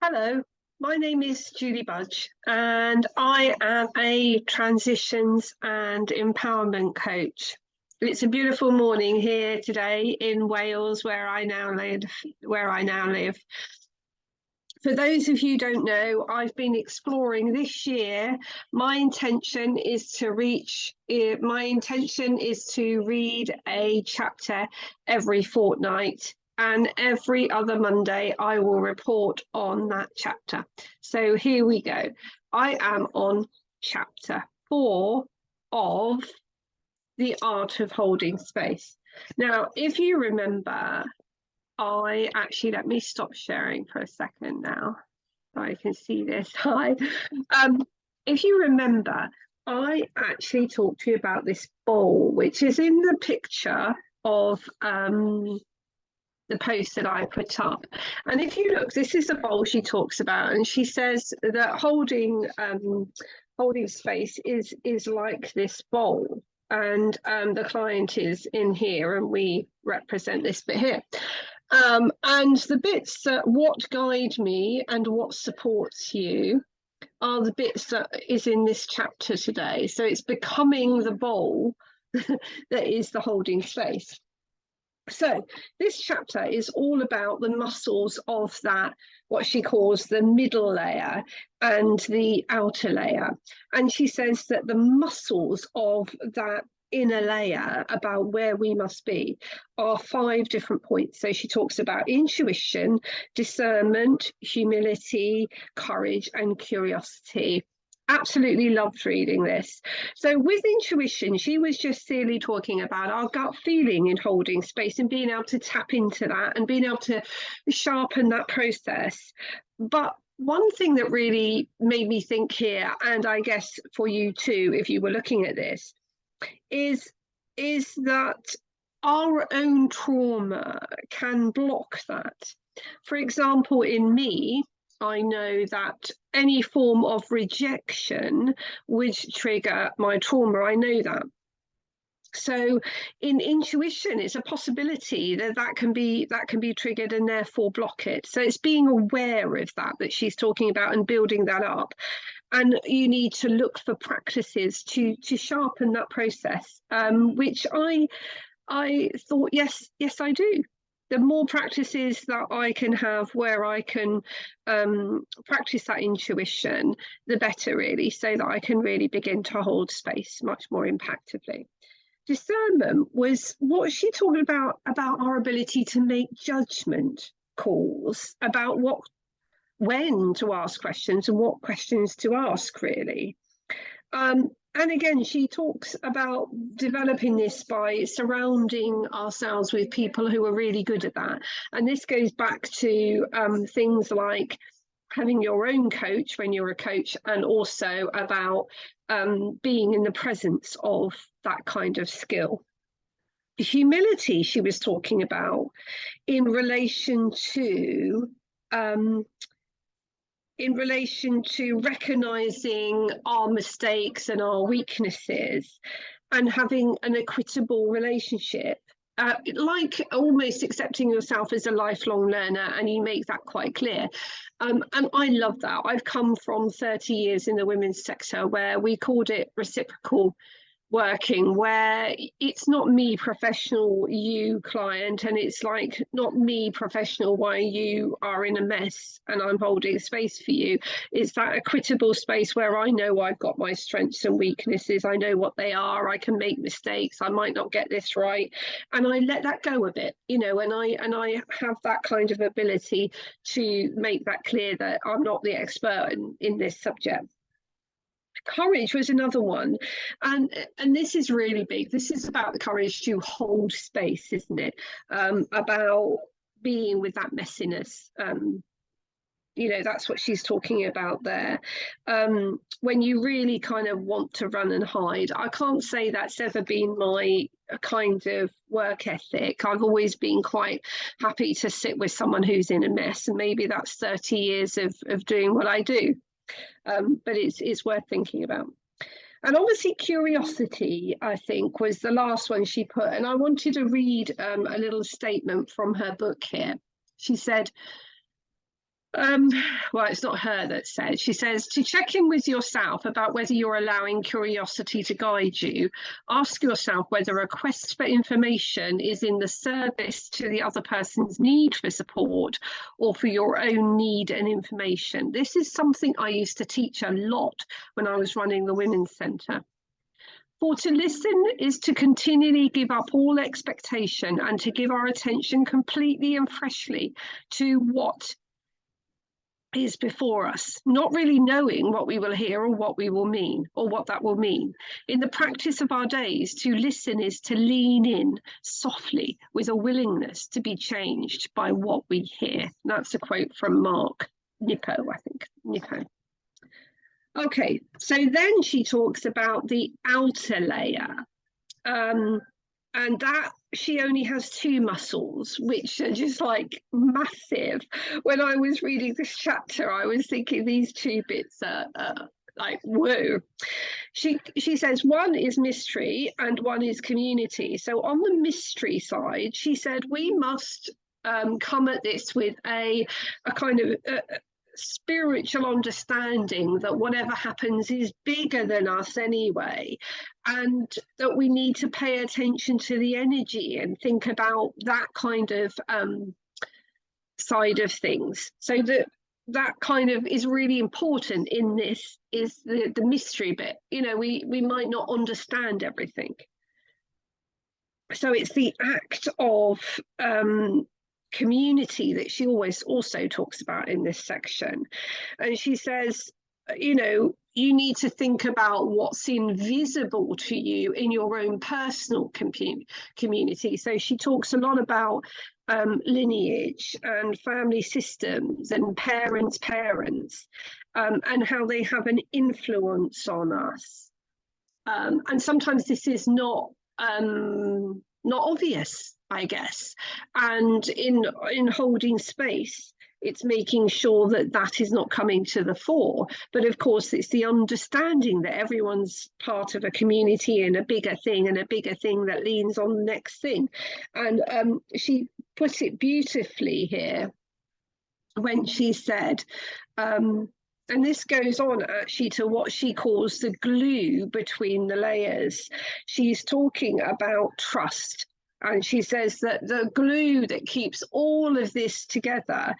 Hello, my name is Julie Budge, and I am a transitions and empowerment coach. It's a beautiful morning here today in Wales, where I now live. For those of you who don't know, I've been exploring this year. My intention is to read a chapter every fortnight, and every other Monday I will report on that chapter. So here we go. I am on chapter 4 of The Art of Holding Space. Now, if you remember, let me stop sharing for a second now so I can see this. Hi. If you remember, I actually talked to you about this bowl, which is in the picture of the post that I put up. And if you look, this is the bowl she talks about, and she says that holding space is like this bowl. And the client is in here, and we represent this bit here. And the bits that what guide me and what supports you are the bits that is in this chapter today. So it's becoming the bowl that is the holding space. So this chapter is all about the muscles of that, what she calls the middle layer and the outer layer. And she says that the muscles of that inner layer, about where we must be, are 5 different points. So she talks about intuition, discernment, humility, courage, and curiosity. Absolutely loved reading this. So with intuition, she was just really talking about our gut feeling in holding space and being able to tap into that and being able to sharpen that process. But one thing that really made me think here, and I guess for you too, if you were looking at this, is that our own trauma can block that. For example, in me, I know that any form of rejection would trigger my trauma. I know that. So in intuition, it's a possibility that can be triggered and therefore block it. So it's being aware of that she's talking about and building that up. And you need to look for practices to sharpen that process, which I thought, yes, I do. The more practices that I can have where I can practice that intuition, the better, really, so that I can really begin to hold space much more impactfully. Discernment was what she talked about our ability to make judgment calls about when to ask questions and what questions to ask, really. And again, she talks about developing this by surrounding ourselves with people who are really good at that. And this goes back to things like having your own coach when you're a coach, and also about being in the presence of that kind of skill. Humility, she was talking about in relation to recognizing our mistakes and our weaknesses and having an equitable relationship, like almost accepting yourself as a lifelong learner, and you make that quite clear. And I love that. I've come from 30 years in the women's sector where we called it reciprocal working, where it's not me professional, you client, and it's like not me professional while you are in a mess and I'm holding space for you. It's that equitable space where I know I've got my strengths and weaknesses, I know what they are, I can make mistakes, I might not get this right, and I let that go a bit, and I have that kind of ability to make that clear that I'm not the expert in this subject. Courage was another one, and this is really big. This is about the courage to hold space, isn't it? About being with that messiness. That's what she's talking about there. When you really kind of want to run and hide. I can't say that's ever been my kind of work ethic. I've always been quite happy to sit with someone who's in a mess, and maybe that's 30 years of doing what I do. But it's worth thinking about. And obviously curiosity, I think, was the last one she put. And I wanted to read a little statement from her book here. She said, Um, well, it's not her that said. She says to check in with yourself about whether you're allowing curiosity to guide you. Ask yourself whether a quest for information is in the service to the other person's need for support or for your own need and information. This is something I used to teach a lot when I was running the Women's Centre. For to listen is to continually give up all expectation and to give our attention completely and freshly to what is before us, not really knowing what we will hear or what we will mean or what that will mean. In the practice of our days, to listen is to lean in softly with a willingness to be changed by what we hear. That's a quote from Mark Nippo, I think. Nippo. Okay, so then she talks about the outer layer. And that she only has two muscles, which are just like massive. When I was reading this chapter, I was thinking these two bits are like, whoa. She says one is mystery and one is community. So on the mystery side, she said we must come at this with a kind of spiritual understanding that whatever happens is bigger than us anyway, and that we need to pay attention to the energy and think about that kind of side of things. So that kind of is really important in this, is the mystery bit. You know, we might not understand everything. So it's the act of community that she always also talks about in this section. And she says, you know, you need to think about what's invisible to you in your own personal community. So she talks a lot about lineage and family systems and parents' and how they have an influence on us. And sometimes this is not obvious, I guess. And in holding space, it's making sure that that is not coming to the fore. But of course, it's the understanding that everyone's part of a community and a bigger thing that leans on the next thing. And she put it beautifully here when she said, and this goes on actually to what she calls the glue between the layers. She's talking about trust. And she says that the glue that keeps all of this together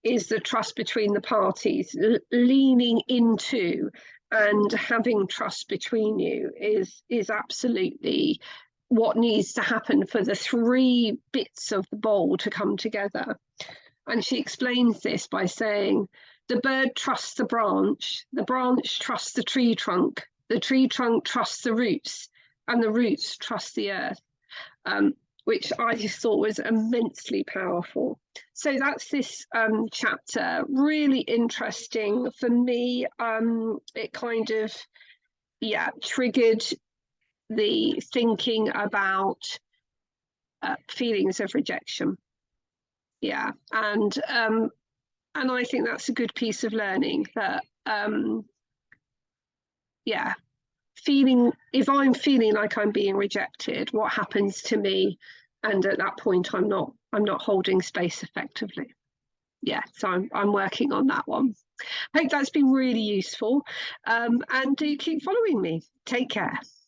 is the trust between the parties. Leaning into and having trust between you is absolutely what needs to happen for the three bits of the bowl to come together. And she explains this by saying, the bird trusts the branch trusts the tree trunk trusts the roots, and the roots trust the earth. Which I just thought was immensely powerful. So that's this chapter, really interesting for me. It kind of, triggered the thinking about feelings of rejection. Yeah, and I think that's a good piece of learning, that if I'm feeling like I'm being rejected, what happens to me? And at that point, I'm not holding space effectively. Yeah, so I'm working on that one. I hope that's been really useful, and do keep following me. Take care.